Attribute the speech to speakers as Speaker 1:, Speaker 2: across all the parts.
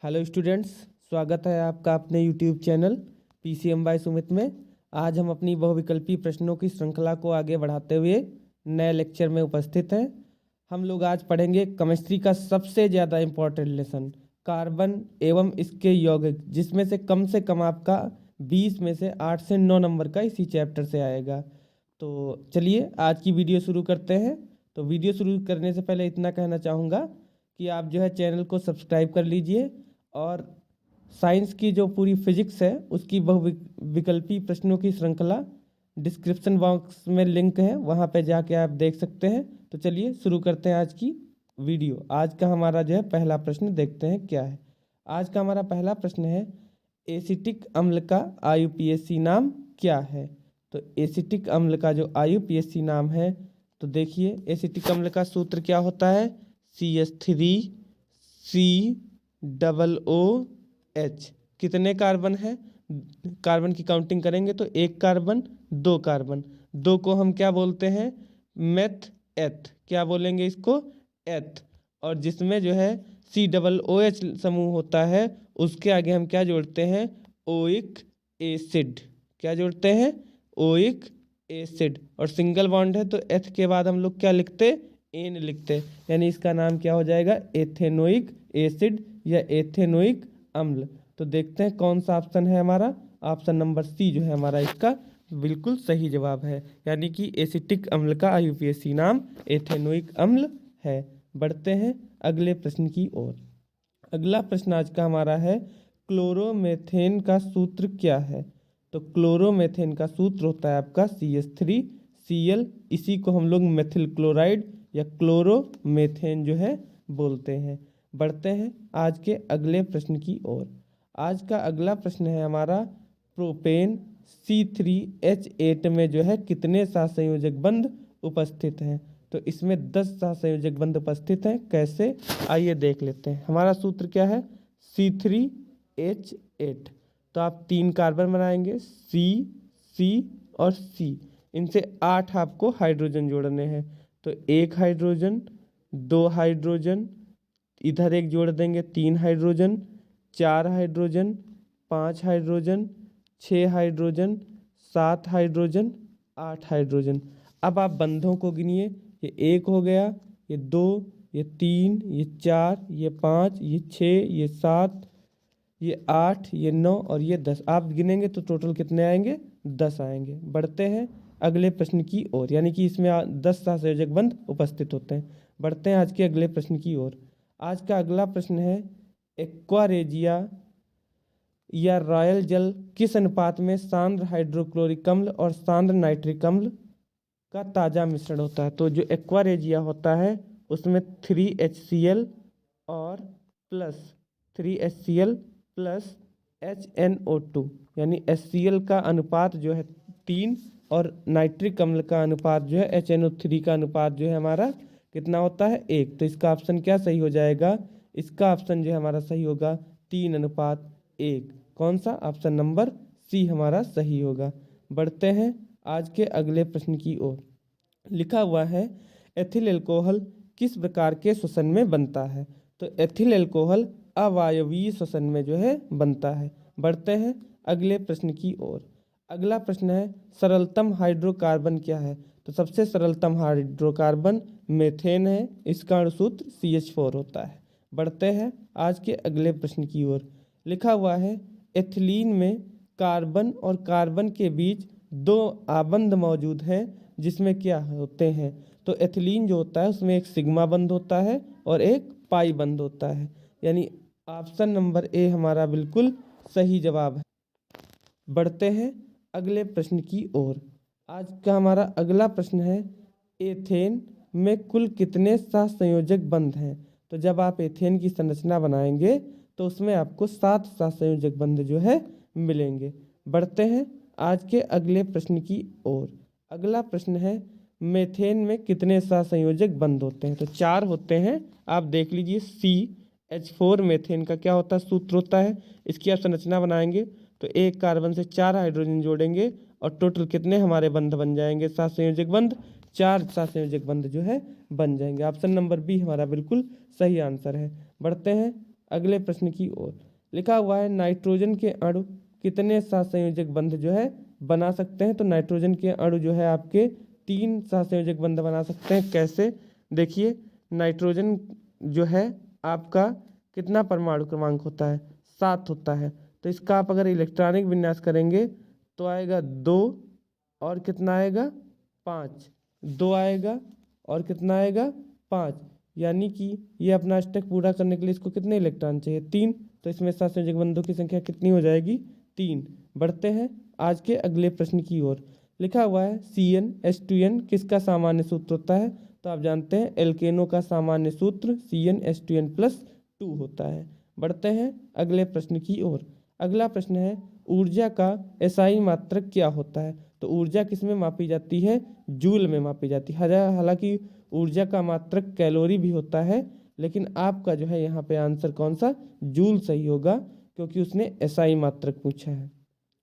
Speaker 1: Hello students, स्वागत है आपका अपने YouTube channel PCM by Sumit में। आज हम अपनी बहुविकल्पी प्रश्नों की श्रृंखला को आगे बढ़ाते हुए नए लेक्चर में उपस्थित हैं। हम लोग आज पढ़ेंगे केमिस्ट्री का सबसे ज़्यादा इम्पोर्टेंट लेसन, कार्बन एवं इसके यौगिक, जिसमें से कम आपका 20 में से 8 से 9 नंबर का इसी चैप्टर से आएगा। तो चलिए आज की वीडियो शुरू करते हैं। तो वीडियो शुरू करने से पहले इतना कहना चाहूँगा कि आप जो है चैनल को सब्सक्राइब कर लीजिए और साइंस की जो पूरी फिजिक्स है उसकी बहुविकल्पी प्रश्नों की श्रृंखला डिस्क्रिप्शन बॉक्स में लिंक है, वहाँ पे जाके आप देख सकते हैं। तो चलिए शुरू करते हैं आज की वीडियो। आज का हमारा जो है पहला प्रश्न देखते हैं क्या है। आज का हमारा पहला प्रश्न है, एसिटिक अम्ल का IUPAC नाम क्या है। तो एसिटिक अम्ल का जो IUPAC नाम है, तो देखिए एसिटिक अम्ल का सूत्र क्या होता है, CH3COOH। कितने कार्बन है, कार्बन की काउंटिंग करेंगे तो एक कार्बन, दो कार्बन, दो को हम क्या बोलते हैं, मेथ एथ, क्या बोलेंगे इसको, एथ। और जिसमें जो है COOH समूह होता है उसके आगे हम क्या जोड़ते हैं, ओइक एसिड। क्या जोड़ते हैं, ओइक एसिड। और सिंगल बॉन्ड है तो एथ के बाद हम लोग क्या लिखते, एन लिखते, यानी इसका नाम क्या हो जाएगा, एथेनोइक एसिड या एथेनोइक अम्ल। तो देखते हैं कौन सा ऑप्शन है हमारा, ऑप्शन नंबर सी जो है हमारा इसका बिल्कुल सही जवाब है, यानी कि एसिटिक अम्ल का IUPAC नाम एथेनोइक अम्ल है। बढ़ते हैं अगले प्रश्न की ओर। अगला प्रश्न आज का हमारा है, क्लोरोमेथेन का सूत्र क्या है। तो क्लोरोमेथेन का सूत्र होता है आपका CH3Cl, इसी को हम लोग मेथिल क्लोराइड या क्लोरोमेथेन जो है बोलते हैं। बढ़ते हैं आज के अगले प्रश्न की ओर। आज का अगला प्रश्न है हमारा, प्रोपेन C3H8 में जो है कितने सहसंयोजक बंध उपस्थित हैं। तो इसमें 10 सहसंयोजक बंध उपस्थित हैं। कैसे, आइए देख लेते हैं। हमारा सूत्र क्या है, C3H8। तो आप 3 कार्बन बनाएंगे, C और C, इनसे 8 आपको हाइड्रोजन जोड़ने हैं। तो 1 हाइड्रोजन, 2 हाइड्रोजन, इधर एक जोड़ देंगे 3 hydrogen, 4 hydrogen, 5 hydrogen, 6 hydrogen, 7 hydrogen, 8 hydrogen. अब आप बंधों को गिनिए, ये 1 हो गया, ये 2, ये 3, ये 4, ये 5, ये 6, ये 7, ये 8, ये 9 और ये 10। आप गिनेंगे तो टोटल कितने आएंगे, 10 आएंगे। बढ़ते हैं अगले प्रश्न की ओर, यानी कि इसमें 10 सहसंयोजक बंध उपस्थित होते हैं। बढ़ते हैं आज के अगले प्रश्न की ओर। आज का अगला प्रश्न है, एक्वा रेजिया या रॉयल जल किस अनुपात में सांद्र हाइड्रोक्लोरिक अम्ल और सांद्र नाइट्रिक अम्ल का ताज़ा मिश्रण होता है। तो जो एक्वा रेजिया होता है उसमें 3HCl और प्लस 3HCl प्लस HNO2 यानी HCl का अनुपात जो है 3 और नाइट्रिक अम्ल का अनुपात जो है HNO3 का अनुपात जो है हमारा कितना होता है, 1। तो इसका ऑप्शन क्या सही हो जाएगा, इसका ऑप्शन जो है हमारा सही होगा 3:1। कौन सा, ऑप्शन नंबर सी हमारा सही होगा। बढ़ते हैं आज के अगले प्रश्न की ओर। लिखा हुआ है, एथिल एल्कोहल किस प्रकार के श्वसन में बनता है। तो एथिल एल्कोहल अवायवीय श्वसन में जो है बनता है। बढ़ते हैं अगले प्रश्न की ओर। अगला प्रश्न है, सरलतम हाइड्रोकार्बन क्या है। तो सबसे सरलतम हाइड्रोकार्बन मेथेन है, इसका अणुसूत्र CH4 होता है। बढ़ते हैं आज के अगले प्रश्न की ओर। लिखा हुआ है, एथिलीन में कार्बन और कार्बन के बीच 2 आबंध मौजूद हैं, जिसमें क्या होते हैं। तो एथिलीन जो होता है उसमें एक सिग्मा बंध होता है और एक पाई बंध होता है, यानी ऑप्शन नंबर ए हमारा बिल्कुल सही जवाब है। बढ़ते हैं अगले प्रश्न की ओर। आज का हमारा अगला प्रश्न है, एथेन में कुल कितने सहसंयोजक बंध हैं। तो जब आप एथेन की संरचना बनाएंगे तो उसमें आपको 7 सहसंयोजक बंध जो है मिलेंगे। बढ़ते हैं आज के अगले प्रश्न की ओर। अगला प्रश्न है, मेथेन में कितने सहसंयोजक बंध होते हैं। तो 4 होते हैं। आप देख लीजिए, CH4 मेथेन का क्या होता है, सूत्र होता है। इसकी आप संरचना बनाएंगे तो एक कार्बन से 4 हाइड्रोजन जोड़ेंगे और टोटल कितने हमारे बंध बन जाएंगे, सहसंयोजक बंध, 4 सहसंयोजक बंध जो है बन जाएंगे। ऑप्शन नंबर बी हमारा बिल्कुल सही आंसर है। बढ़ते हैं अगले प्रश्न की ओर। लिखा हुआ है नाइट्रोजन के अणु कितने सहसंयोजक बंध जो है बना सकते हैं। तो नाइट्रोजन के अणु जो है आपके 3 सहसंयोजक बंध बना सकते हैं। कैसे? देखिए, नाइट्रोजन जो है आपका कितना परमाणु क्रमांक होता है? 7 होता है। तो इसका आप अगर इलेक्ट्रॉनिक विन्यास करेंगे तो आएगा 2 और कितना आएगा? 5। 2 आएगा और कितना आएगा? 5। यानी कि ये अपना अष्टक पूरा करने के लिए इसको कितने इलेक्ट्रॉन चाहिए? 3। तो इसमें सहसंयोजक बंधों की संख्या कितनी हो जाएगी? 3। बढ़ते हैं आज के अगले प्रश्न की ओर। लिखा हुआ है CnH2n किसका सामान्य सूत्र होता है? तो आप जानते हैं एल्केनो का सामान्य सूत्र CnH2n+2 होता है। बढ़ते हैं अगले प्रश्न की ओर। अगला प्रश्न है ऊर्जा का एसआई मात्रक क्या होता है? तो ऊर्जा किस में मापी जाती है? जूल में मापी जाती है। हालांकि ऊर्जा का मात्रक कैलोरी भी होता है, लेकिन आपका जो है यहाँ पे आंसर कौन सा? जूल सही होगा, क्योंकि उसने एसआई मात्रक पूछा है।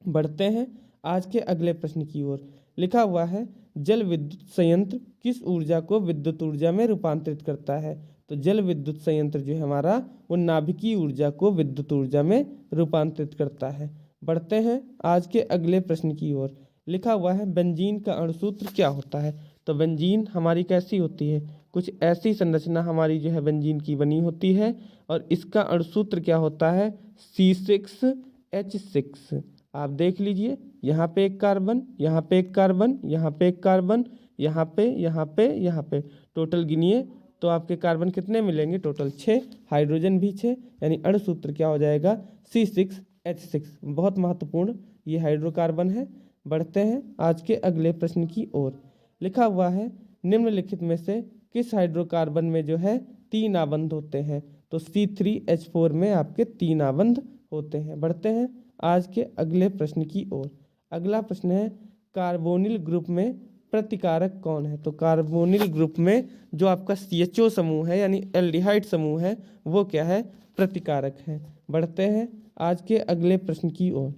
Speaker 1: बढ़ते हैं आज के अगले प्रश्न की ओर। लिखा हुआ है जल विद्युत संयंत्र किस ऊर्जा को विद्युत ऊर्जा में रूपांतरित करता है? तो जल विद्युत संयंत्र जो है हमारा वो नाभिकीय ऊर्जा को विद्युत ऊर्जा में रूपांतरित करता है। बढ़ते हैं आज के अगले प्रश्न की ओर। लिखा हुआ है बेंजीन का अणुसूत्र क्या होता है? तो बेंजीन हमारी कैसी होती है? कुछ ऐसी संरचना हमारी जो है बेंजीन की बनी होती है और इसका अणुसूत्र क्या होता है? C6H6। आप देख लीजिए, यहाँ पे एक कार्बन, यहाँ पे एक कार्बन, यहाँ पे एक कार्बन, यहाँ पे, यहाँ पे, यहाँ पे, टोटल गिनिए तो आपके कार्बन कितने मिलेंगे? टोटल 6, हाइड्रोजन भी 6, यानी अणुसूत्र क्या हो जाएगा? C6H6। बहुत महत्वपूर्ण ये हाइड्रोकार्बन है। बढ़ते हैं आज के अगले प्रश्न की ओर। लिखा हुआ है निम्नलिखित में से किस हाइड्रोकार्बन में जो है 3 आबंध होते हैं? तो C3H4 में आपके 3 आबंध होते हैं। बढ़ते हैं आज के अगले प्रश्न की ओर। अगला प्रश्न है कार्बोनिल ग्रुप में प्रतिकारक कौन है? तो कार्बोनिल ग्रुप में जो आपका CHO समूह है यानी एल्डिहाइड समूह है वो क्या है? प्रतिकारक है। बढ़ते हैं आज के अगले प्रश्न की ओर।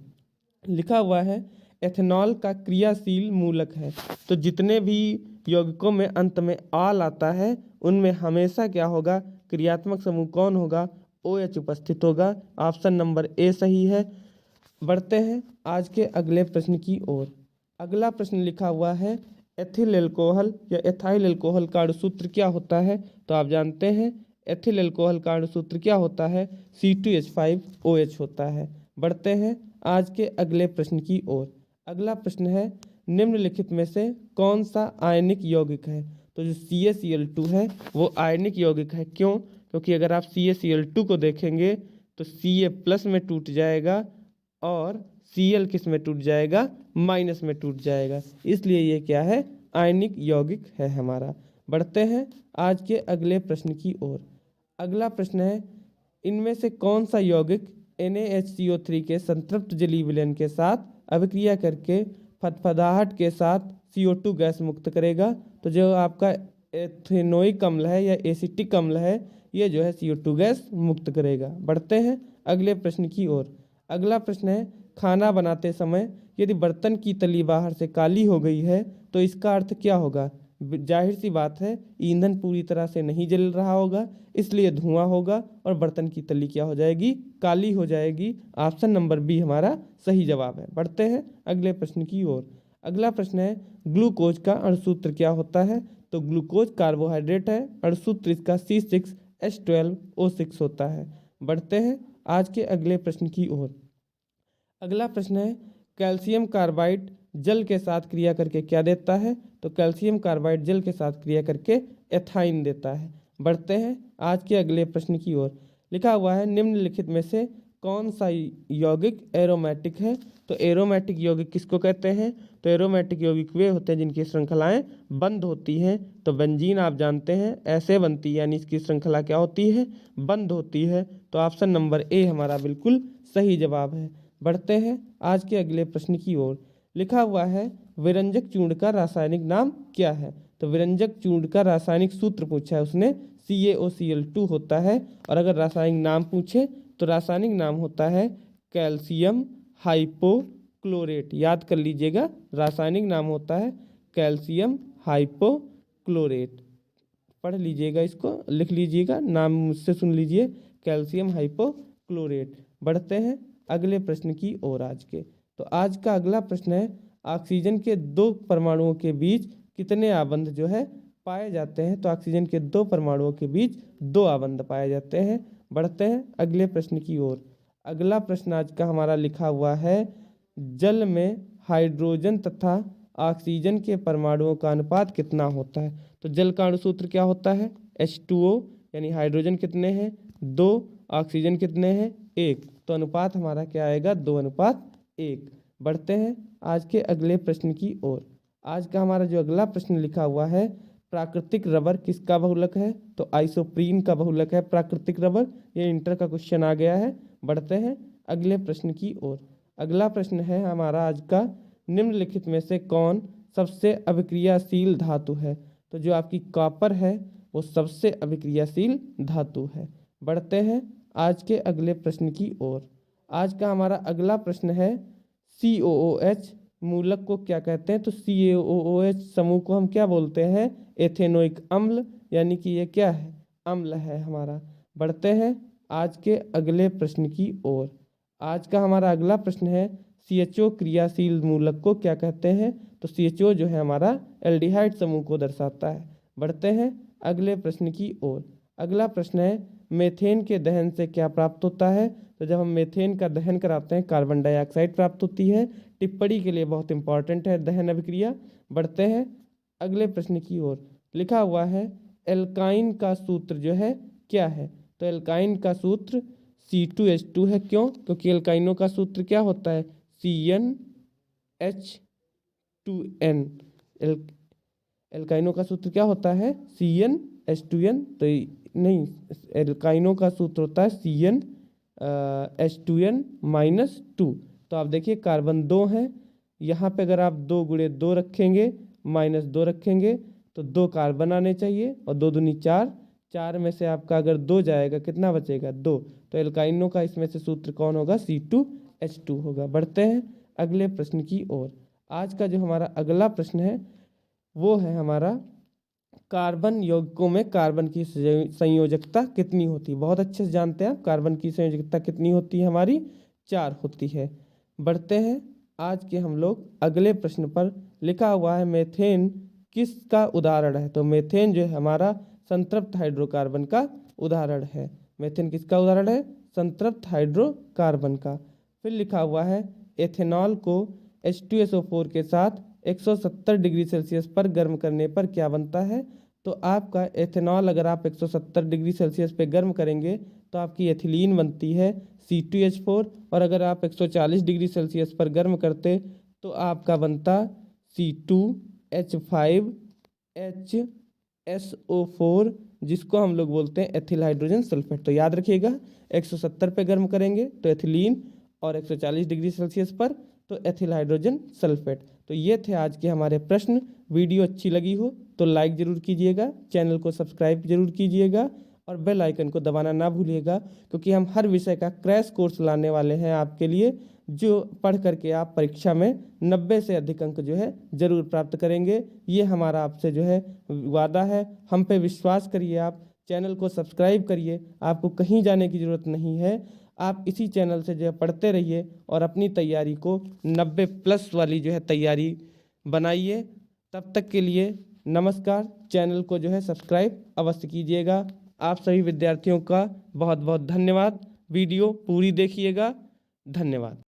Speaker 1: लिखा हुआ है एथेनॉल का क्रियाशील मूलक है। तो जितने भी यौगिकों में अंत में आल आता है उनमें हमेशा क्या होगा? क्रियात्मक समूह कौन होगा? OH उपस्थित होगा। ऑप्शन नंबर A सही है। बढ़ते हैं आज के अगले प्रश्न की ओर। अगला प्रश्न लिखा हुआ है एथिल एल्कोहल या एथाइल एल्कोहल का अणुसूत्र क्या होता है? तो आप जानते हैं एथिल एल्कोहल का अणुसूत्र क्या होता है? C2H5OH होता है। बढ़ते हैं आज के अगले प्रश्न की ओर। अगला प्रश्न है निम्नलिखित में से कौन सा आयनिक यौगिक है? तो जो CaCl2 है वो आयनिक यौगिक है। क्यों? क्योंकि अगर आप CaCl2 को देखेंगे तो Ca+ में टूट जाएगा और Cl किस में टूट जाएगा? माइनस में टूट जाएगा। इसलिए ये क्या है? आयनिक यौगिक है हमारा। बढ़ते हैं आज के अगले प्रश्न की ओर। अगला प्रश्न है इनमें से कौन सा यौगिक NaHCO3 के संतृप्त जलीय विलयन के साथ अभिक्रिया करके फदफदाहट के साथ CO2 गैस मुक्त करेगा? तो जो आपका एथेनोइक अम्ल है या एसिटिक अम्ल है ये जो है CO2 गैस मुक्त करेगा। बढ़ते हैं अगले प्रश्न की ओर। अगला प्रश्न है खाना बनाते समय यदि बर्तन की तली बाहर से काली हो गई है तो इसका अर्थ क्या होगा? जाहिर सी बात है ईंधन पूरी तरह से नहीं जल रहा होगा, इसलिए धुआं होगा और बर्तन की तली क्या हो जाएगी? काली हो जाएगी। ऑप्शन नंबर B हमारा सही जवाब है। बढ़ते हैं अगले प्रश्न की ओर। अगला प्रश्न है ग्लूकोज का अणुसूत्र क्या होता है? तो ग्लूकोज कार्बोहाइड्रेट है, अणुसूत्र इसका C6H12O6 होता है। बढ़ते हैं आज के अगले प्रश्न की ओर। अगला प्रश्न है कैल्शियम कार्बाइड जल के साथ क्रिया करके क्या देता है? तो कैल्शियम कार्बाइड जल के साथ क्रिया करके एथाइन देता है। बढ़ते हैं आज के अगले प्रश्न की ओर। लिखा हुआ है निम्नलिखित में से कौन सा यौगिक एरोमेटिक है? तो एरोमेटिक यौगिक किसको कहते हैं? तो एरोमेटिक यौगिक वे होते हैं जिनकी श्रृंखलाएं बंद होती हैं। तो बेंजीन आप जानते हैं ऐसे बनती है, यानी इसकी श्रृंखला क्या होती है? बंद होती है। तो ऑप्शन नंबर A हमारा बिल्कुल सही जवाब है। बढ़ते हैं आज के अगले प्रश्न की ओर। लिखा हुआ है विरंजक चूर्ण का रासायनिक नाम क्या है? तो विरंजक चूर्ण का रासायनिक सूत्र पूछा है उसने, CaOCl2 होता है। और अगर रासायनिक नाम पूछे तो रासायनिक नाम होता है कैल्शियम हाइपोक्लोरेट। याद कर लीजिएगा, रासायनिक नाम होता है कैल्शियम हाइपोक्लोरेट। पढ़ लीजिएगा, इसको लिख लीजिएगा, नाम मुझसे सुन लीजिए कैल्शियम हाइपोक्लोरेट। बढ़ते हैं अगले प्रश्न की ओर आज के। तो आज का अगला प्रश्न है, ऑक्सीजन के 2 परमाणुओं के बीच कितने आबंध जो है पाए जाते हैं? तो ऑक्सीजन के 2 परमाणुओं के बीच 2 आबंध पाए जाते हैं। बढ़ते हैं अगले प्रश्न की ओर। अगला प्रश्न आज का हमारा लिखा हुआ है, जल में हाइड्रोजन तथा ऑक्सीजन के परमाणुओं का अनुपात कितना होता है? तो जल का अणुसूत्र क्या होता है? H2O, यानी हाइड्रोजन कितने हैं? 2, ऑक्सीजन कितने हैं? 1। तो अनुपात हमारा क्या आएगा? 2:1। बढ़ते हैं आज के अगले प्रश्न की ओर। आज का हमारा जो अगला प्रश्न लिखा हुआ है, प्राकृतिक रबर किसका बहुलक है? तो आइसोप्रीन का बहुलक है प्राकृतिक रबर। ये इंटर का क्वेश्चन आ गया है। बढ़ते हैं अगले प्रश्न की ओर। अगला प्रश्न है हमारा आज का, निम्नलिखित में से कौन सबसे अभिक्रियाशील धातु है? तो जो आपकी कॉपर है वो सबसे अभिक्रियाशील धातु है। बढ़ते हैं आज के अगले प्रश्न की ओर। आज का हमारा अगला प्रश्न है, COOH मूलक को क्या कहते हैं? तो COOH समूह को हम क्या बोलते हैं? एथेनोइक अम्ल, यानी कि ये क्या है? अम्ल है हमारा। बढ़ते हैं आज के अगले प्रश्न की ओर। आज का हमारा अगला प्रश्न है, CHO क्रियाशील मूलक को क्या कहते हैं? तो CHO जो है हमारा एल्डिहाइड समूह को दर्शाता है। बढ़ते हैं अगले प्रश्न की ओर। अगला प्रश्न है, मेथेन के दहन से क्या प्राप्त होता है? तो जब हम मेथेन का दहन कराते हैं कार्बन डाइऑक्साइड प्राप्त होती है। टिप्पणी के लिए बहुत इंपॉर्टेंट है दहन अभिक्रिया। बढ़ते हैं अगले प्रश्न की ओर। लिखा हुआ है, एल्काइन का सूत्र जो है क्या है? तो एल्काइन का सूत्र C2H2 है। क्यों? क्योंकि एल्काइनों का सूत्र क्या होता है? CnH2n। एल्काइनों का सूत्र क्या होता है? CnH2n। तो नहीं, एल्काइनों का सूत्र होता है CnH2n-2। तो आप देखिए कार्बन 2 है, यहाँ पे अगर आप 2 × 2 रखेंगे, -2 रखेंगे तो 2 कार्बन आने चाहिए, और 2 दूनी 4, 4 में से आपका अगर 2 जाएगा कितना बचेगा? 2। तो एल्काइनों का इसमें से सूत्र कौन होगा? C2H2 होगा। बढ़ते हैं अगले प्रश्न की ओर। आज का जो हमारा अगला प्रश्न है वो है हमारा, कार्बन यौगिकों में कार्बन की संयोजकता कितनी होती है? बहुत अच्छे से जानते हैं आप, कार्बन की संयोजकता कितनी होती है हमारी? 4 होती है। बढ़ते हैं आज के हम लोग अगले प्रश्न पर। लिखा हुआ है, मेथेन किसका उदाहरण है? तो मेथेन जो है हमारा संतृप्त हाइड्रोकार्बन का उदाहरण है। मेथेन किसका उदाहरण है? संतृप्त हाइड्रोकार्बन का। फिर लिखा हुआ है, एथेनॉल को H2SO4 के साथ 170 डिग्री सेल्सियस पर गर्म करने पर क्या बनता है? तो आपका एथेनॉल अगर आप 170 डिग्री सेल्सियस पे गर्म करेंगे तो आपकी एथिलीन बनती है C2H4, और अगर आप 140 डिग्री सेल्सियस पर गर्म करते तो आपका बनता C2H5HSO4, जिसको हम लोग बोलते हैं एथिल हाइड्रोजन सल्फेट। तो याद रखिएगा, 170 पे गर्म करेंगे तो एथिलीन, और 140 डिग्री सेल्सियस पर तो एथिल हाइड्रोजन सल्फेट। तो ये थे आज के हमारे प्रश्न। वीडियो अच्छी लगी हो तो लाइक ज़रूर कीजिएगा, चैनल को सब्सक्राइब जरूर कीजिएगा, और बेल आइकन को दबाना ना भूलिएगा, क्योंकि हम हर विषय का क्रैश कोर्स लाने वाले हैं आपके लिए, जो पढ़ करके आप परीक्षा में 90 से अधिक अंक जो है ज़रूर प्राप्त करेंगे। ये हमारा आपसे जो है वादा है। हम पे विश्वास करिए, आप चैनल को सब्सक्राइब करिए, आपको कहीं जाने की ज़रूरत नहीं है। आप इसी चैनल से जो है पढ़ते रहिए और अपनी तैयारी को 90+ वाली जो है तैयारी बनाइए। तब तक के लिए नमस्कार। चैनल को जो है सब्सक्राइब अवश्य कीजिएगा। आप सभी विद्यार्थियों का बहुत बहुत धन्यवाद। वीडियो पूरी देखिएगा। धन्यवाद।